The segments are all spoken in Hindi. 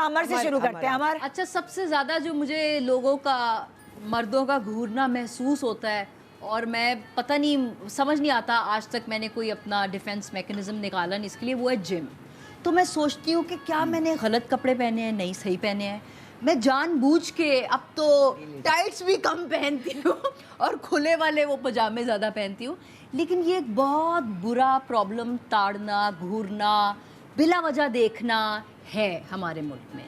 अमर से शुरू करते हैं। अमर, अच्छा, सबसे ज़्यादा जो मुझे लोगों का, मर्दों का घूरना महसूस होता है, और मैं पता नहीं, समझ नहीं आता आज तक मैंने कोई अपना डिफेंस मैकेनिज्म निकाला नहीं इसके लिए, वो है जिम। तो मैं सोचती हूँ कि क्या मैंने गलत कपड़े पहने हैं, नहीं सही पहने हैं। मैं जानबूझ के अब तो टाइट्स भी कम पहनती हूँ और खुले वाले वो पजामे ज़्यादा पहनती हूँ। लेकिन ये एक बहुत बुरा प्रॉब्लम, ताड़ना, घूरना, बिला वजह देखना है हमारे मुल्क में।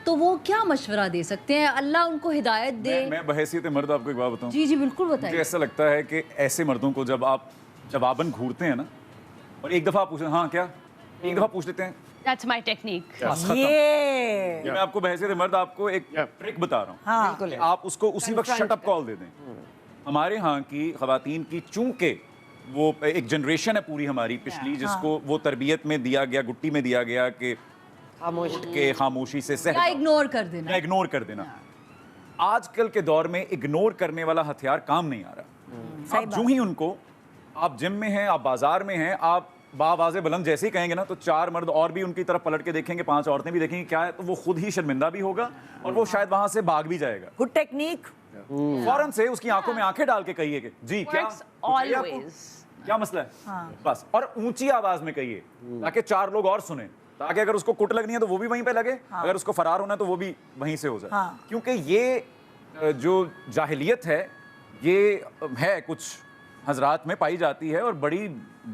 तो वो क्या मशवरा दे सकते हैं? अल्लाह उनको हिदायत दे। मैं बहैसियत मर्द आपको एक बात बताऊं। जी जी बिल्कुल मुझे बताइए। ऐसा लगता है कि ऐसे मर्दों को जब आप जवाबन घूरते हैं ना, और एक दफा पूछे हाँ क्या, एक दफा पूछ लेते हैं, That's my technique. ये मैं आपको बहैसियत मर्द आपको एक ट्रिक बता रहा हूँ। हाँ, आप उसको उसी वक्त शट अप कॉल दे दें। हमारे यहाँ की खवातीन की, चूंकि वो एक जनरेशन है पूरी हमारी पिछली, जिसको वो तरबियत में दिया गया, गुट्टी में दिया गया कि खामोशी से सह या इग्नोर कर देना, या इग्नोर कर देना। आजकल के दौर में इग्नोर करने वाला हथियार काम नहीं आ रहा। आप जो ही उनको, आप जिम में हैं, आप बाजार में हैं, आप बावाज़े बुलंद जैसे ही कहेंगे ना, तो चार मर्द और भी उनकी तरफ पलट के देखेंगे, पांच औरतें भी देखेंगी क्या है, तो वो खुद ही शर्मिंदा भी होगा और वो शायद वहां से भाग भी जाएगा। Good technique. फौरन से उसकी आंखों में आंखें डाल के कहिए कि जी क्या Works कुछ चाहिए आपको? always. क्या मसला है, बस। और ऊंची आवाज में कहिए ताकि चार लोग और सुने, ताकि अगर उसको कुट लगनी है तो वो भी वहीं पे लगे, अगर उसको फरार होना है तो वो भी वहीं से हो जाए। क्योंकि ये जो जाहिलियत है, ये है कुछ हजरात में पाई जाती है, और बड़ी,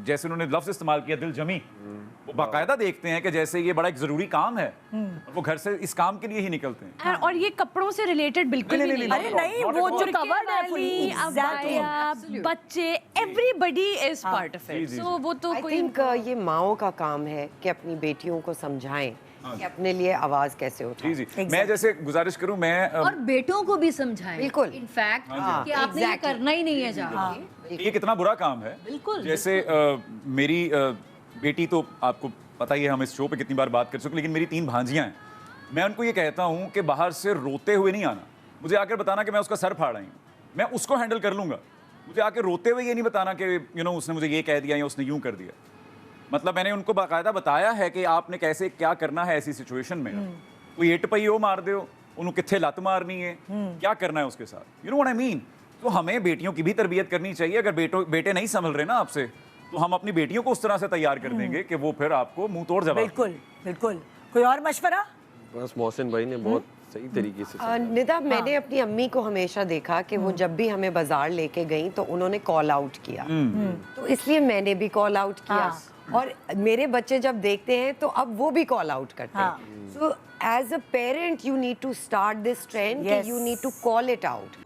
जैसे उन्होंने लफ्ज इस्तेमाल किया, दिल जमी, वो बाकायदा देखते हैं कि जैसे ये बड़ा एक जरूरी काम है, और वो घर से इस काम के लिए ही निकलते हैं। और ये कपड़ों से रिलेटेड बिल्कुल भी नहीं। अरे नहीं, वो जो कवर्ड है fully, अबाया, बच्चे, everybody is part of it. So वो तो आई कोई थिंक ये माओं का काम है कि अपनी बेटियों को समझाएं कि अपने लिए आवाज कैसे उठाएं। जी जी, मैं जैसे गुजारिश करूं, मैं और बेटों को भी समझाएं। बिल्कुल। इनफैक्ट कि आपने ये करना ही नहीं है जाके। ये कितना बुरा काम है। बिल्कुल। जैसे मेरी बेटी, तो आपको पता ही है हम इस शो पे कितनी बार बात कर चुके, लेकिन मेरी 3 भांजियां हैं। मैं उनको ये कहता हूं कि बाहर से रोते हुए नहीं आना, मुझे आकर बताना कि मैं उसका सर फाड़ आई हूं, मैं उसको हैंडल कर लूंगा। मुझे आके रोते हुए ये नहीं बताना कि उसने मुझे ये कह दिया या उसने यूं कर दिया। मतलब मैंने उनको बाकायदा बताया है कि आपने कैसे क्या करना है ऐसी सिचुएशन में। कोई इट पई मार दो, उन्होंने किथे लत मारनी है, क्या करना है उसके साथ, you know what I mean. तो हमें बेटियों की भी तरबियत करनी चाहिए। अगर बेटे नहीं संभल रहे ना आपसे, तो हम अपनी बेटियों को उस तरह से तैयार कर देंगे कि वो फिर आपको मुंह तोड़ जवाब। बिल्कुल बिल्कुल। कोई और मशवरा? बस मोहसिन भाई ने बहुत सही तरीके से निदा, मैंने अपनी अम्मी को हमेशा देखा कि वो जब भी हमें बाजार लेके गई तो उन्होंने कॉल आउट किया, तो इसलिए मैंने भी कॉल आउट किया। और मेरे बच्चे जब देखते हैं तो अब वो भी कॉल आउट करते हैं। So as a parent you need to start this trend, you need to call it out.